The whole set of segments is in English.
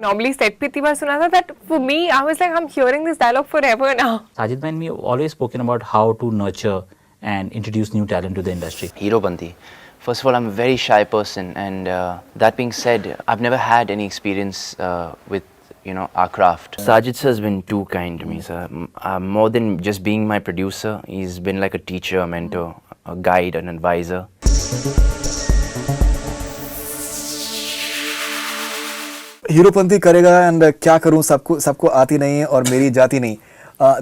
Normally set पे इतनी बार सुना था that for me I was like I'm hearing this dialogue forever now. Sajid bhai and me always spoken about how to nurture and introduce new talent to the industry. Heropanti. First of all, I'm a very shy person, and that being said, I've never had any experience with our craft. Sajid sir has been too kind to me, sir. More than just being my producer, he's been like a teacher, a mentor, a guide, an advisor. Heropanti करेगा and क्या करूं सबको आती नहीं है और मेरी जाती नहीं.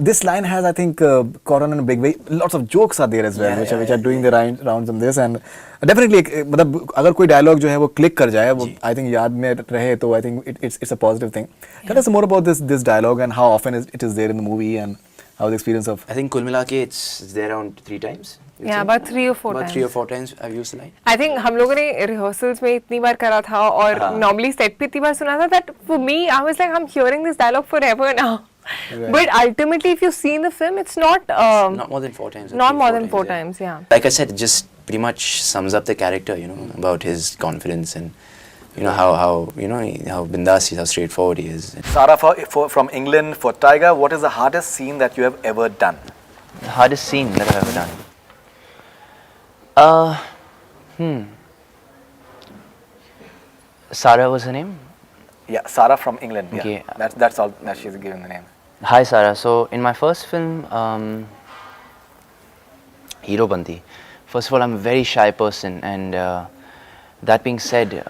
This line has, I think, caught on in a big way. Lots of jokes are there as well, which are doing the rounds on this, and definitely मतलब अगर कोई dialogue जो है वो click कर जाए, वो I think याद में रहे तो I think it's a positive thing. Tell us more about this dialogue and how often it is there in the movie and how the experience of. I think Kul Milake it's there around 3 times. Yeah, about 3 or 4 times. About 3 or 4 times I've used the line. I think हम लोगों ने rehearsals में इतनी बार करा था और normally set पे इतनी बार सुना था that for me I was like I'm hearing this dialogue forever now. Right. But ultimately, if you see in the film, it's not not more than 4 times. Not more than 4 times, yeah. Like I said, it just pretty much sums up the character, about his confidence and how bindas he is, how straightforward he is. Sara from England for Tiger. What is the hardest scene that you have ever done? The hardest scene that I've ever done. Sara was her name? Yeah, Sara from England. Yeah. Okay. That's all that she's given the name. Hi Sara. So in my first film, Heropanti. First of all, I'm a very shy person, and that being said,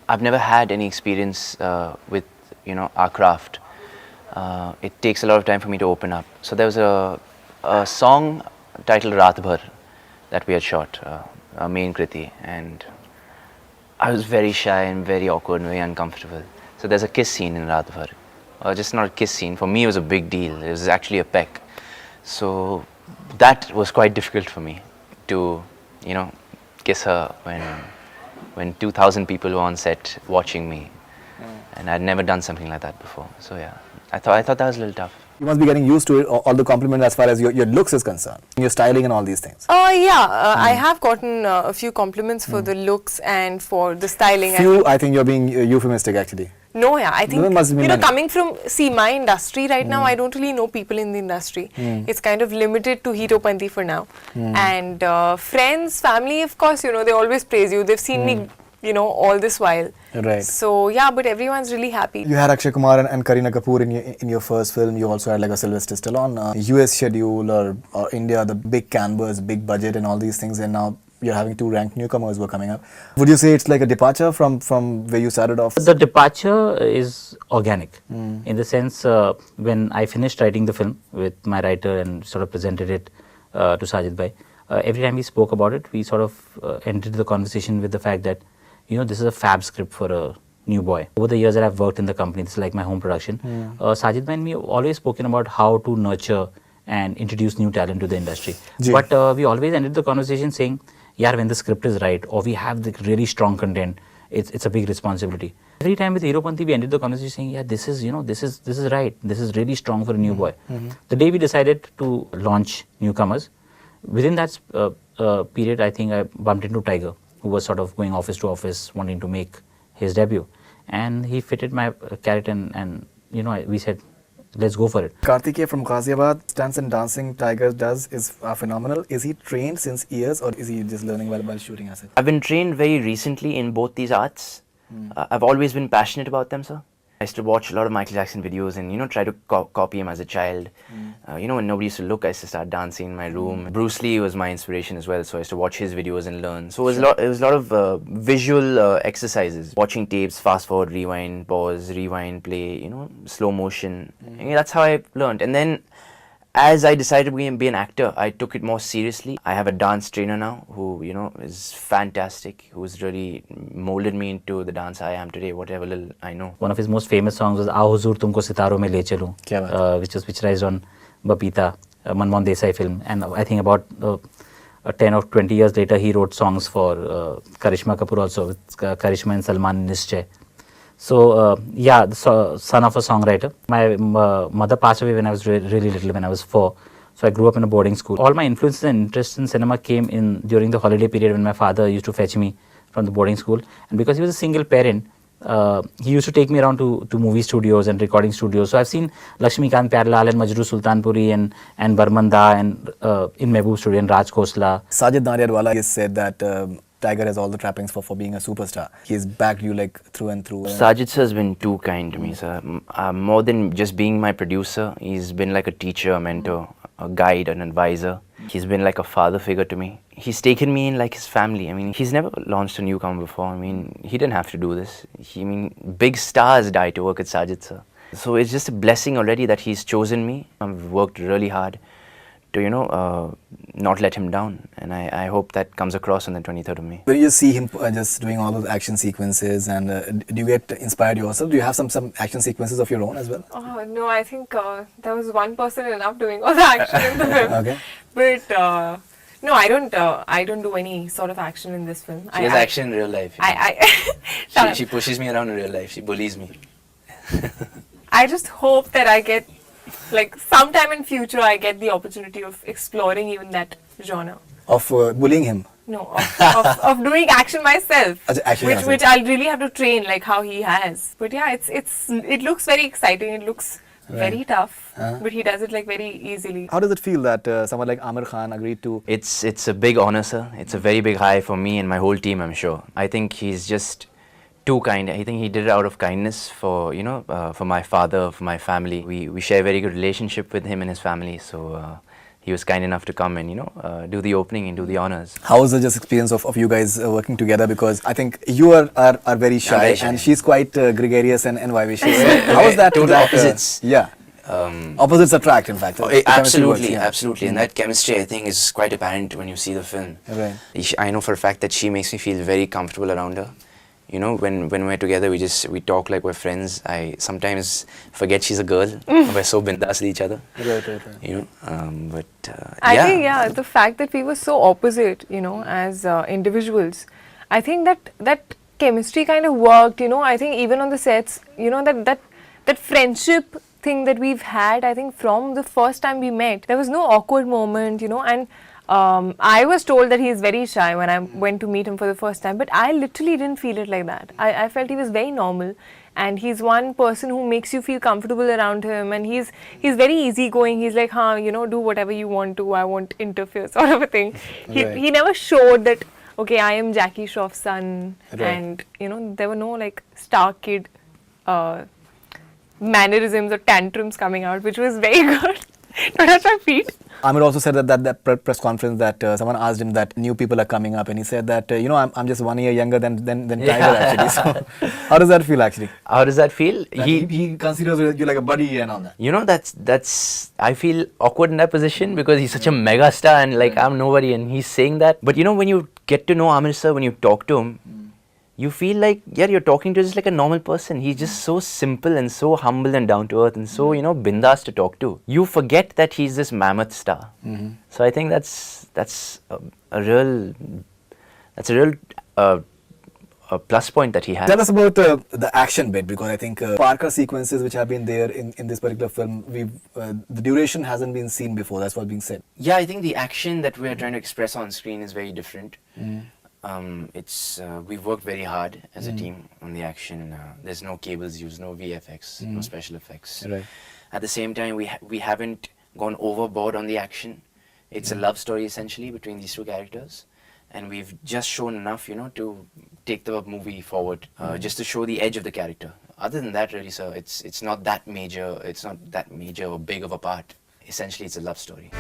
I've never had any experience with our craft. It takes a lot of time for me to open up. So there was a song titled Raat Bhar that we had shot, a main kriti, and I was very shy and very awkward and very uncomfortable. So there's a kiss scene in Raat Bhar. Just not a kiss scene. For me, it was a big deal. It was actually a peck. So that was quite difficult for me to, kiss her when 2,000 people were on set watching me, and I'd never done something like that before. So yeah, I thought that was a little tough. You must be getting used to it, all the compliments as far as your looks is concerned, your styling and all these things. I have gotten a few compliments for the looks and for the styling. Few, I think you're being euphemistic actually. No, yeah, I think, must be many. coming from, my industry right now, I don't really know people in the industry. It's kind of limited to Heropanti for now. And friends, family, of course, they always praise you. They've seen me, all this while. Right. So, yeah, but everyone's really happy. You had Akshay Kumar and Kareena Kapoor in your first film. You also had like a Sylvester Stallone, US schedule or India, the big canvas, big budget and all these things, and now you're having 2 ranked newcomers who are coming up. Would you say it's like a departure from where you started off? The departure is organic in the sense when I finished writing the film with my writer and sort of presented it to Sajid bhai, every time we spoke about it, we sort of entered the conversation with the fact that, this is a fab script for a new boy. Over the years that I've worked in the company, this is like my home production, Sajid bhai and me always spoken about how to nurture and introduce new talent to the industry. But we always ended the conversation saying, yeah, when the script is right or we have the really strong content, it's a big responsibility. Every time with Heropanti, we ended the conversation saying, yeah, this is right. This is really strong for a new boy. The day we decided to launch newcomers, within that period, I think I bumped into Tiger, who was sort of going office to office, wanting to make his debut. And he fitted my character and we said, let's go for it. Karthikeya from Ghaziabad, stunts and dancing Tiger does is phenomenal. Is he trained since years or is he just learning while shooting as it? I've been trained very recently in both these arts. I've always been passionate about them, sir. I used to watch a lot of Michael Jackson videos and try to copy him as a child. When nobody used to look, I used to start dancing in my room. Bruce Lee was my inspiration as well, so I used to watch his videos and learn. So it was a lot of visual exercises, watching tapes, fast forward, rewind, pause, rewind, play, slow motion. That's how I learned. And then as I decided to be an actor, I took it more seriously. I have a dance trainer now who, is fantastic, who's really molded me into the dance I am today, whatever little I know. One of his most famous songs was Aao Huzur Tumko Sitaro Mein Le Chalu, which was picturized on Babita, Manmohan Desai film. And I think about 10 or 20 years later, he wrote songs for Karishma Kapoor also, with Karishma and Salman Nischay. So, son of a songwriter. My mother passed away when I was really little, when I was 4. So I grew up in a boarding school. All my influences and interest in cinema came in during the holiday period when my father used to fetch me from the boarding school. And because he was a single parent, he used to take me around to movie studios and recording studios. So I've seen Lakshmikant Pyarelal and Majroo Sultanpuri and Barman Da and in Mehboob studio and Raj Khosla. Sajid Nadiadwala has said that Tiger has all the trappings for being a superstar. He's backed you like through and through. Sajid sir has been too kind to me, sir. More than just being my producer, he's been like a teacher, a mentor, a guide, an advisor. He's been like a father figure to me. He's taken me in like his family. I mean, he's never launched a newcomer before. I mean, he didn't have to do this. Big stars die to work with Sajid sir. So it's just a blessing already that he's chosen me. I've worked really hard to, not let him down. And I hope that comes across on the 23rd of May. When you see him just doing all those action sequences, and do you get inspired yourself? Do you have some action sequences of your own as well? Oh no, I think there was one person enough doing all the action in the film. Okay. But no, I don't do any sort of action in this film. She has action in real life. Shut up. She pushes me around in real life. She bullies me. I just hope that I get, like, sometime in future, I get the opportunity of exploring even that genre. Of bullying him? No, of doing action myself, Action yourself. which I'll really have to train like how he has. But yeah, it looks very exciting. It looks very tough, but he does it like very easily. How does it feel that someone like Amir Khan agreed to? It's a big honor, sir. It's a very big high for me and my whole team, I'm sure. I think he's just too kind. I think he did it out of kindness for my father, for my family. We share a very good relationship with him and his family. So he was kind enough to come and do the opening and do the honors. How was the just experience of you guys working together? Because I think you are very shy, very shy. and she's quite gregarious and vivacious. How was that? Total opposites. Yeah. Opposites attract, in fact. Oh, The chemistry absolutely, works, yeah. absolutely. And that chemistry, I think, is quite apparent when you see the film. Right. I know for a fact that she makes me feel very comfortable around her. When we're together, we talk like we're friends. I sometimes forget she's a girl. We're so bindas with each other. Right. I think the fact that we were so opposite, as individuals, I think that chemistry kind of worked. I think even on the sets, that friendship thing that we've had, I think from the first time we met, there was no awkward moment, and I was told that he's very shy when I went to meet him for the first time, but I literally didn't feel it like that. I felt he was very normal, and he's one person who makes you feel comfortable around him, and he's very easygoing. He's like, do whatever you want to, I won't interfere, sort of a thing. He never showed that, okay, I am Jackie Shroff's son, and there were no like star kid mannerisms or tantrums coming out, which was very good. Don't touch my feet. Amir also said that press conference that someone asked him that new people are coming up, and he said that I'm just 1 year younger than Tiger actually. So how does that feel actually? How does that feel? He considers you like a buddy and all that. That's I feel awkward in that position because he's such a mega star and like I'm nobody and he's saying that. But when you get to know Amir sir, when you talk to him, you feel like, you're talking to just like a normal person. He's just so simple and so humble and down to earth and so, bindas to talk to. You forget that he's this mammoth star. So I think that's a real plus point that he has. Tell us about the action bit, because I think Parker sequences which have been there in this particular film, the duration hasn't been seen before. That's what's being said. Yeah, I think the action that we're trying to express on screen is very different. We've worked very hard as a team on the action. There's no cables used, no VFX, no special effects. Right. At the same time, we haven't gone overboard on the action. It's a love story essentially between these two characters, and we've just shown enough, to take the movie forward, just to show the edge of the character. Other than that, really, sir, it's not that major. It's not that major or big of a part. Essentially, it's a love story.